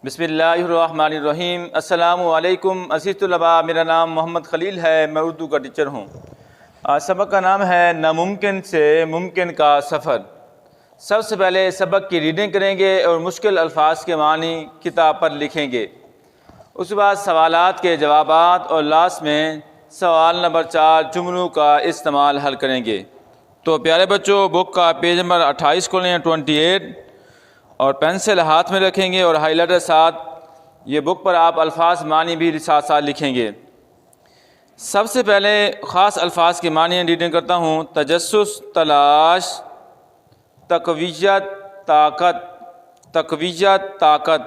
بسم اللہ الرحمن الرحیم۔ السلام علیکم عزیز طلباء، میرا نام محمد خلیل ہے، میں اردو کا ٹیچر ہوں۔ آج سبق کا نام ہے ناممکن سے ممکن کا سفر۔ سب سے پہلے سبق کی ریڈنگ کریں گے اور مشکل الفاظ کے معنی کتاب پر لکھیں گے۔ اس کے بعد سوالات کے جوابات اور لاسٹ میں سوال نمبر 4 جملوں کا استعمال حل کریں گے۔ تو پیارے بچوں، بک کا پیج نمبر 28 کھولیں 28 اور پینسل ہاتھ میں رکھیں گے اور ہائی لائٹر ساتھ یہ بک پر آپ الفاظ معنی بھی ساتھ ساتھ لکھیں گے۔ سب سے پہلے خاص الفاظ کے معنی ریڈنگ کرتا ہوں۔ تجسس، تلاش، تقویت، طاقت، تقویت، طاقت،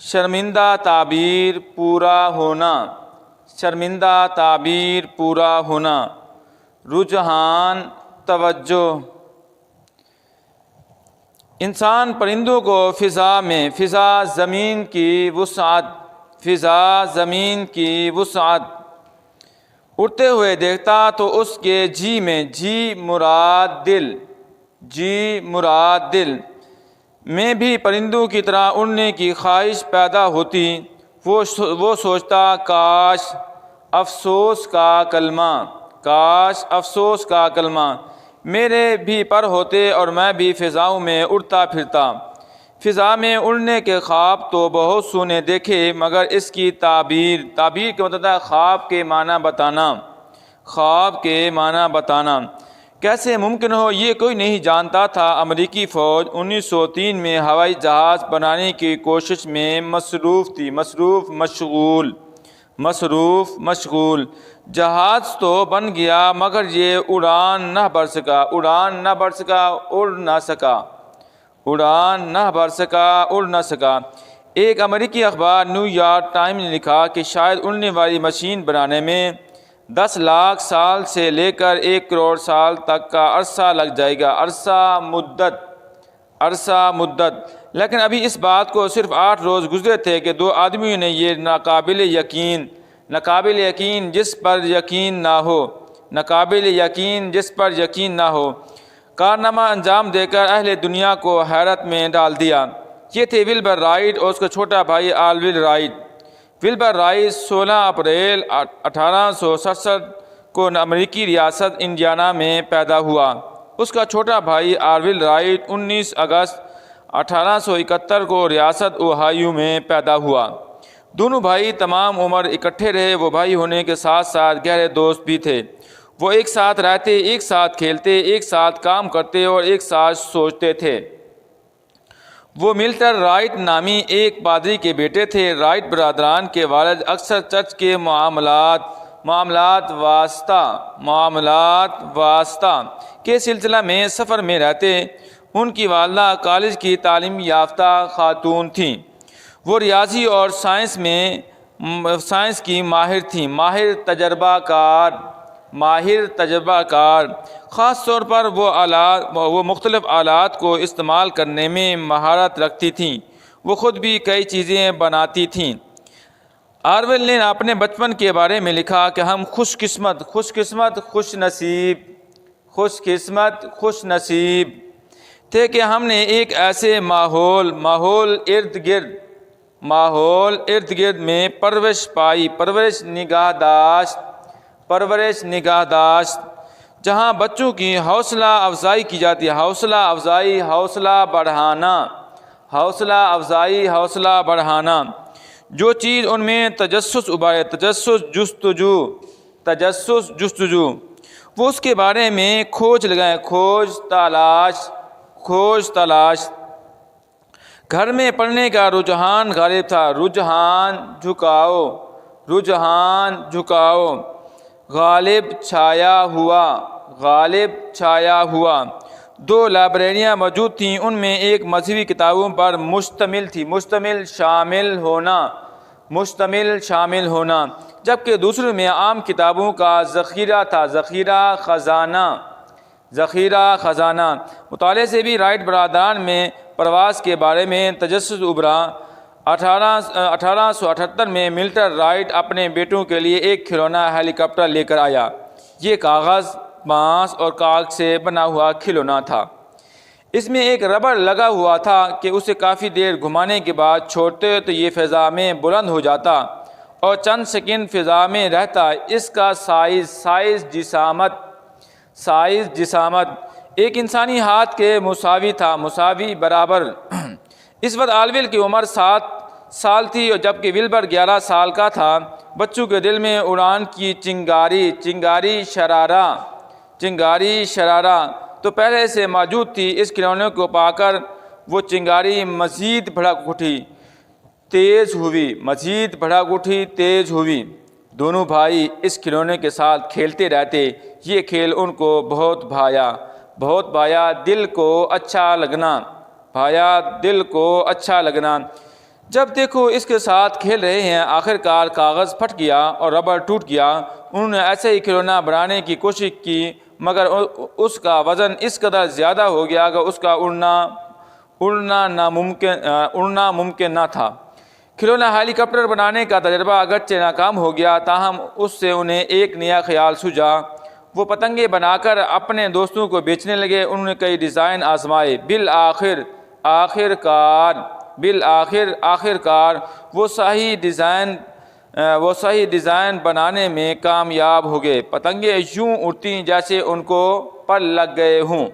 شرمندہ تعبیر، پورا ہونا، شرمندہ تعبیر، پورا ہونا، رجحان، توجہ۔ انسان پرندوں کو فضا زمین کی وسعت، فضا زمین کی وسعت اڑتے ہوئے دیکھتا تو اس کے جی میں، جی مراد دل، جی مراد دل میں بھی پرندوں کی طرح اڑنے کی خواہش پیدا ہوتی۔ وہ سوچتا کاش افسوس کا کلمہ، کاش افسوس کا کلمہ میرے بھی پر ہوتے اور میں بھی فضاؤں میں اڑتا پھرتا۔ فضا میں اڑنے کے خواب تو بہت سو نے دیکھے، مگر اس کی تعبیر کا مطلب ہے خواب کے معنی بتانا، خواب کے معنی بتانا کیسے ممکن ہو یہ کوئی نہیں جانتا تھا۔ امریکی فوج 1903 میں ہوائی جہاز بنانے کی کوشش میں مصروف تھی، مصروف مشغول۔ جہاز تو بن گیا مگر یہ اڑان نہ بھر سکا، اڑ نہ سکا۔ ایک امریکی اخبار نیو یارک ٹائمز نے لکھا کہ شاید اڑنے والی مشین بنانے میں 10 لاکھ سال سے لے کر 1 کروڑ سال تک کا عرصہ لگ جائے گا، عرصہ مدت۔ لیکن ابھی اس بات کو صرف 8 روز گزرے تھے کہ 2 آدمیوں نے یہ ناقابل یقین جس پر یقین نہ ہو کارنامہ انجام دے کر اہل دنیا کو حیرت میں ڈال دیا۔ یہ تھے ولبر رائٹ اور اس کا چھوٹا بھائی آلول رائٹ۔ ولبر رائٹ 16 اپریل 1867 کو امریکی ریاست انڈیانا میں پیدا ہوا۔ اس کا چھوٹا بھائی آلول رائٹ 19 اگست 1871 کو ریاست اوہایو میں پیدا ہوا۔ دونوں بھائی تمام عمر اکٹھے رہے۔ وہ بھائی ہونے کے ساتھ ساتھ گہرے دوست بھی تھے۔ وہ ایک ساتھ رہتے، ایک ساتھ کھیلتے، ایک ساتھ کام کرتے اور ایک ساتھ سوچتے تھے۔ وہ ملٹر رائٹ نامی ایک پادری کے بیٹے تھے۔ رائٹ برادران کے والد اکثر چرچ کے معاملات واسطہ کے سلسلہ میں سفر میں رہتے۔ ان کی والدہ کالج کی تعلیم یافتہ خاتون تھیں۔ وہ ریاضی اور سائنس کی ماہر تھیں، ماہر تجربہ کار۔ خاص طور پر وہ مختلف آلات کو استعمال کرنے میں مہارت رکھتی تھیں۔ وہ خود بھی کئی چیزیں بناتی تھیں۔ آرول نے اپنے بچپن کے بارے میں لکھا کہ ہم خوش نصیب تھے کہ ہم نے ایک ایسے ماحول ارد گرد میں پرورش نگہداشت جہاں بچوں کی حوصلہ افزائی کی جاتی ہے، حوصلہ بڑھانا۔ جو چیز ان میں تجسس ابھارے، تجسس جستجو، وہ اس کے بارے میں کھوج لگائیں، کھوج تلاش۔ گھر میں پڑھنے کا رجحان غالب تھا، رجحان جھکاؤ، غالب چھایا ہوا۔ 2 لائبریریاں موجود تھیں، ان میں ایک مذہبی کتابوں پر مشتمل تھی، مشتمل شامل ہونا، جبکہ دوسرے میں عام کتابوں کا ذخیرہ تھا، ذخیرہ خزانہ۔ مطالعے سے بھی رائٹ برادران میں پرواز کے بارے میں تجسس ابھرا۔ 1878 میں ملٹر رائٹ اپنے بیٹوں کے لیے ایک کھلونا ہیلی کاپٹر لے کر آیا۔ یہ کاغذ، بانس اور کاغذ سے بنا ہوا کھلونا تھا۔ اس میں ایک ربڑ لگا ہوا تھا کہ اسے کافی دیر گھمانے کے بعد چھوڑتے تو یہ فضا میں بلند ہو جاتا اور چند سیکنڈ فضا میں رہتا۔ اس کا جسامت ایک انسانی ہاتھ کے مساوی تھا، مساوی برابر۔ اس وقت آلول کی عمر 7 سال تھی اور جبکہ ولبر 11 سال کا تھا۔ بچوں کے دل میں اڑان کی چنگاری شرارہ تو پہلے سے موجود تھی۔ اس کھلونے کو پا کر وہ چنگاری مزید بھڑک اٹھی، تیز ہوئی۔ دونوں بھائی اس کھلونے کے ساتھ کھیلتے رہتے۔ یہ کھیل ان کو بہت بھایا، دل کو اچھا لگنا۔ جب دیکھو اس کے ساتھ کھیل رہے ہیں۔ آخرکار کاغذ پھٹ گیا اور ربڑ ٹوٹ گیا۔ انہوں نے ایسے ہی کھلونا بنانے کی کوشش کی مگر اس کا وزن اس قدر زیادہ ہو گیا کہ اس کا اڑنا ممکن نہ تھا۔ کھلونا ہیلی کاپٹر بنانے کا تجربہ اگرچہ ناکام ہو گیا تاہم اس سے انہیں ایک نیا خیال سوجا۔ وہ پتنگیں بنا کر اپنے دوستوں کو بیچنے لگے۔ انہوں نے کئی ڈیزائن آزمائے۔ آخرکار وہ صحیح ڈیزائن بنانے میں کامیاب ہو گئے۔ پتنگیں یوں اڑتی جیسے ان کو پر لگ گئے ہوں۔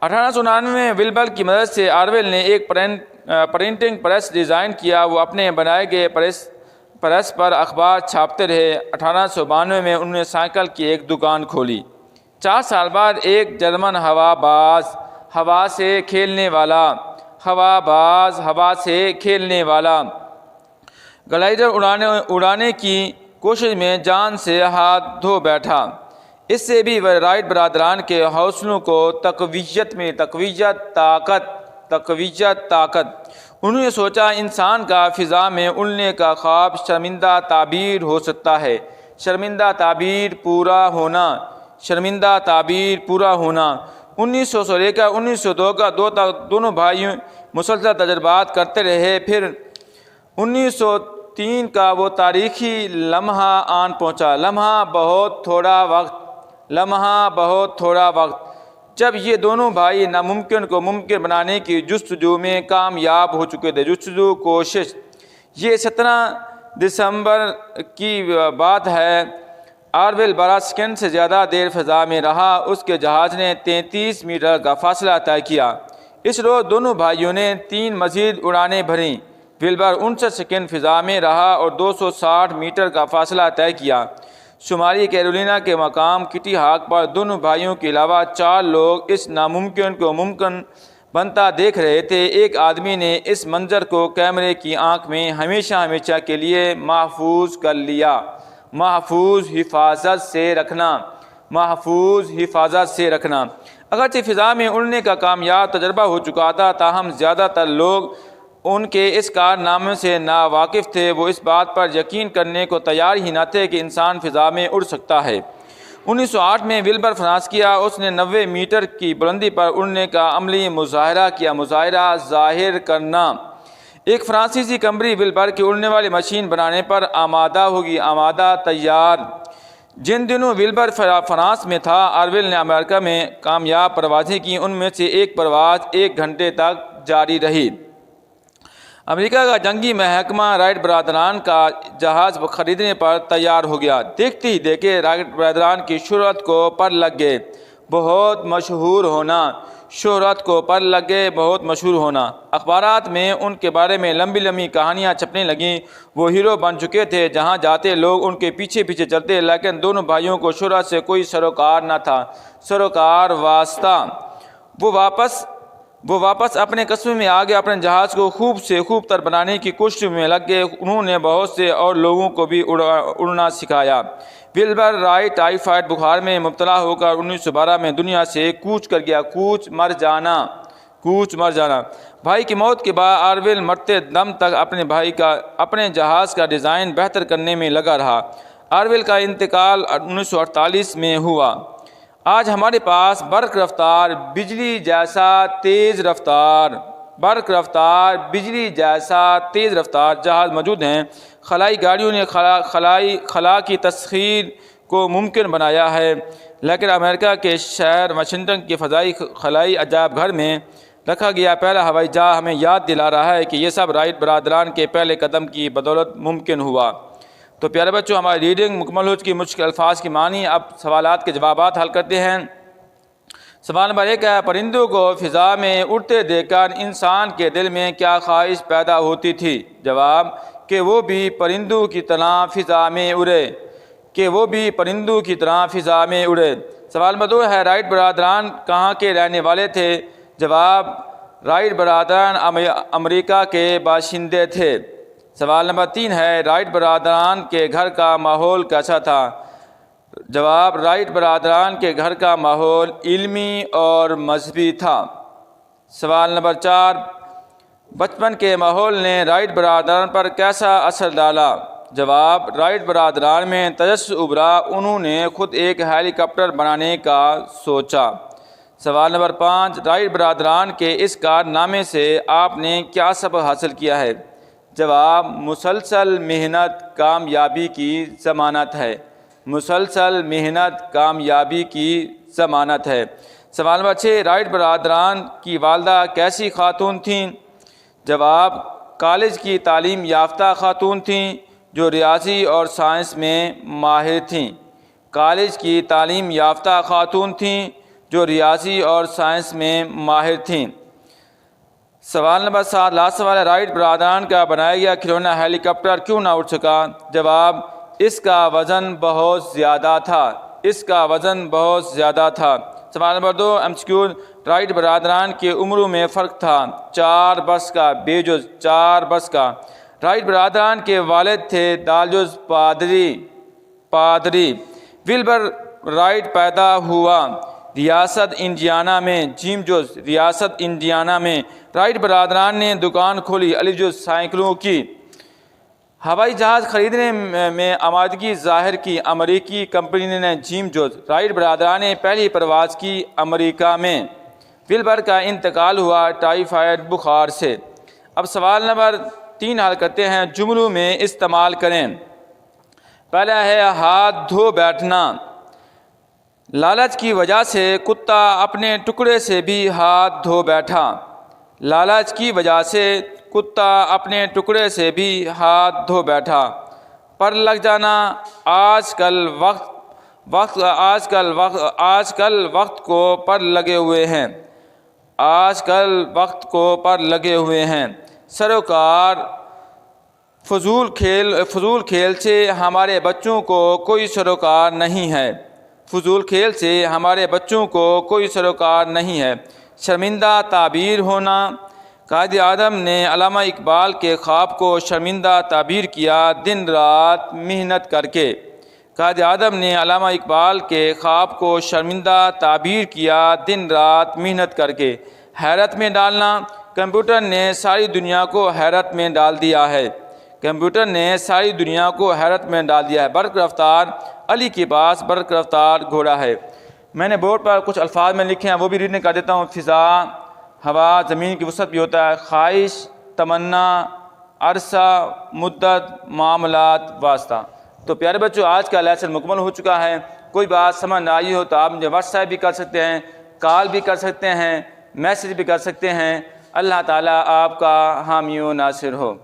1899 میں ولبر کی مدد سے آرول نے ایک پرنٹنگ پریس ڈیزائن کیا۔ وہ اپنے بنائے گئے پریس پر اخبار چھاپتے رہے۔ 1892 میں انہوں نے سائیکل کی ایک دکان کھولی۔ 4 سال بعد ایک جرمن ہوا سے کھیلنے والا گلائیڈر اڑانے کی کوشش میں جان سے ہاتھ دھو بیٹھا۔ اس سے بھی رائٹ برادران کے حوصلوں کو تقویت طاقت۔ انہوں نے سوچا انسان کا فضا میں اڑنے کا خواب شرمندہ تعبیر ہو سکتا ہے۔ شرمندہ تعبیر پورا ہونا۔ 1900 سے لے کر 1902 تک دونوں بھائی مسلسل تجربات کرتے رہے۔ پھر 1903 کا وہ تاریخی لمحہ آن پہنچا۔ لمحہ بہت تھوڑا وقت جب یہ دونوں بھائی ناممکن کو ممکن بنانے کی جستجو میں کامیاب ہو چکے تھے۔ کوشش۔ یہ 17 دسمبر کی بات ہے۔ آرول 12 سیکنڈ سے زیادہ دیر فضا میں رہا۔ اس کے جہاز نے 33 میٹر کا فاصلہ طے کیا۔ اس روز دونوں بھائیوں نے 3 مزید اڑانیں بھریں۔ ولبر 59 سیکنڈ فضا میں رہا اور 260 میٹر کا فاصلہ طے کیا۔ شمالی کیرولینا کے مقام کٹی ہاک پر دونوں بھائیوں کے علاوہ 4 لوگ اس ناممکن کو ممکن بنتا دیکھ رہے تھے۔ ایک آدمی نے اس منظر کو کیمرے کی آنکھ میں ہمیشہ کے لیے محفوظ کر لیا۔ محفوظ حفاظت سے رکھنا۔ اگرچہ فضا میں اڑنے کا کامیاب تجربہ ہو چکا تھا تاہم زیادہ تر لوگ ان کے اس کارنامے سے ناواقف تھے۔ وہ اس بات پر یقین کرنے کو تیار ہی نہ تھے کہ انسان فضا میں اڑ سکتا ہے۔ 1908 میں ولبر فرانس گیا۔ اس نے 90 میٹر کی بلندی پر اڑنے کا عملی مظاہرہ کیا۔ ظاہر کرنا۔ ایک فرانسیسی کمپنی ولبر کی اڑنے والی مشین بنانے پر تیار۔ جن دنوں ولبر فرانس میں تھا آرول نے امریکہ میں کامیاب پروازیں کی۔ ان میں سے ایک پرواز 1 گھنٹے تک جاری رہی۔ امریکہ کا جنگی محکمہ رائٹ برادران کا جہاز خریدنے پر تیار ہو گیا۔ دیکھتے ہی دیکھے رائٹ برادران کی شہرت کو پر لگ گئے بہت مشہور ہونا۔ اخبارات میں ان کے بارے میں لمبی کہانیاں چھپنے لگیں۔ وہ ہیرو بن چکے تھے۔ جہاں جاتے لوگ ان کے پیچھے چلتے۔ لیکن دونوں بھائیوں کو شہرت سے کوئی سروکار نہ تھا۔ واسطہ۔ وہ واپس اپنے قصبے میں آگے اپنے جہاز کو خوب سے خوب تر بنانے کی کوشش میں لگ گئے۔ انہوں نے بہت سے اور لوگوں کو بھی اڑنا سکھایا۔ ولبر رائٹ ٹائیفائڈ بخار میں مبتلا ہو کر 1912 میں دنیا سے کوچ کر گیا۔ کوچ مر جانا۔ بھائی کی موت کے بعد آرول مرتے دم تک اپنے جہاز کا ڈیزائن بہتر کرنے میں لگا رہا۔ آرول کا انتقال 1948 میں ہوا۔ آج ہمارے پاس برق رفتار بجلی جیسا تیز رفتار جہاز موجود ہیں۔ خلائی گاڑیوں نے خلا کی تسخیر کو ممکن بنایا ہے، لیکن امریکہ کے شہر واشنگٹن کے فضائی خلائی عجائب گھر میں رکھا گیا پہلا ہوائی جہاز ہمیں یاد دلا رہا ہے کہ یہ سب رائٹ برادران کے پہلے قدم کی بدولت ممکن ہوا۔ تو پیارے بچوں، ہماری ریڈنگ مکمل ہو چکی۔ مشکل الفاظ کی معنی، اب سوالات کے جوابات حل کرتے ہیں۔ سوال نمبر 1 ہے، پرندوں کو فضا میں اڑتے دیکھ کر انسان کے دل میں کیا خواہش پیدا ہوتی تھی؟ جواب، کہ وہ بھی پرندوں کی طرح فضا میں اڑے، کہ وہ بھی پرندوں کی طرح فضا میں اڑے۔ سوال نمبر 2 ہے، رائٹ برادران کہاں کے رہنے والے تھے؟ جواب، رائٹ برادران امریکہ کے باشندے تھے۔ سوال نمبر 3 ہے، رائٹ برادران کے گھر کا ماحول کیسا تھا؟ جواب، رائٹ برادران کے گھر کا ماحول علمی اور مذہبی تھا۔ سوال نمبر 4، بچپن کے ماحول نے رائٹ برادران پر کیسا اثر ڈالا؟ جواب، رائٹ برادران میں تجسس ابھرا، انہوں نے خود ایک ہیلی کاپٹر بنانے کا سوچا۔ سوال نمبر 5، رائٹ برادران کے اس کارنامے سے آپ نے کیا سبق حاصل کیا ہے؟ جواب، مسلسل محنت کامیابی کی ضمانت ہے، مسلسل محنت کامیابی کی ضمانت ہے۔ سوال نمبر 6، رائٹ برادران کی والدہ کیسی خاتون تھیں؟ جواب، کالج کی تعلیم یافتہ خاتون تھیں جو ریاضی اور سائنس میں ماہر تھیں۔ کالج کی تعلیم یافتہ خاتون تھیں جو ریاضی اور سائنس میں ماہر تھیں۔ سوال نمبر 7، لاسٹ سوال ہے، رائٹ برادران کا بنایا گیا کھلونا ہیلی کاپٹر کیوں نہ اڑ سکا؟ جواب، اس کا وزن بہت زیادہ تھا، اس کا وزن بہت زیادہ تھا۔ سوال نمبر 2، MCQ، رائٹ برادران کی عمروں میں فرق تھا 4 برس کا بےجز 4 برس کا۔ رائٹ برادران کے والد تھے دالجز پادری۔ ولبر رائٹ پیدا ہوا ریاست انڈیانا میں، جیم جوز ریاست انڈیانا میں۔ رائٹ برادران نے دکان کھولی الف جوز سائیکلوں کی۔ ہوائی جہاز خریدنے میں آمادگی ظاہر کی امریکی کمپنی نے، جیم جوز۔ رائٹ برادران نے پہلی پرواز کی امریکہ میں۔ ولبر کا انتقال ہوا ٹائیفائڈ بخار سے۔ اب سوال نمبر 3 حل کرتے ہیں، جملوں میں استعمال کریں۔ پہلا ہے ہاتھ دھو بیٹھنا۔ لالچ کی وجہ سے کتا اپنے ٹکڑے سے بھی ہاتھ دھو بیٹھا۔ لالچ کی وجہ سے کتا اپنے ٹکڑے سے بھی ہاتھ دھو بیٹھا۔ پر لگ جانا، آج کل وقت کو پر لگے ہوئے ہیں، آج کل وقت کو پر لگے ہوئے ہیں۔ سروکار، فضول کھیل سے ہمارے بچوں کو کوئی سروکار نہیں ہے، فضول کھیل سے ہمارے بچوں کو کوئی سروکار نہیں ہے۔ شرمندہ تعبیر ہونا، قائد اعظم نے علامہ اقبال کے خواب کو شرمندہ تعبیر کیا دن رات محنت کر کے۔ قائد اعظم نے علامہ اقبال کے خواب کو شرمندہ تعبیر کیا دن رات محنت کر کے۔ حیرت میں ڈالنا، کمپیوٹر نے ساری دنیا کو حیرت میں ڈال دیا ہے، کمپیوٹر نے ساری دنیا کو حیرت میں ڈال دیا ہے۔ برق رفتار، علی کے پاس برق رفتار گھوڑا ہے۔ میں نے بورڈ پر کچھ الفاظ میں لکھے ہیں، وہ بھی ریڈنگ کر دیتا ہوں۔ فضا، ہوا، زمین کی وسعت بھی ہوتا ہے، خواہش، تمنا، عرصہ، مدت، معاملات، واسطہ۔ تو پیارے بچوں، آج کا لیسن مکمل ہو چکا ہے۔ کوئی بات سمجھ نہ آئی ہو تو آپ مجھے واٹس ایپ بھی کر سکتے ہیں، کال بھی کر سکتے ہیں، میسیج بھی کر سکتے ہیں۔ اللہ تعالیٰ آپ کا حامی و ناصر ہو۔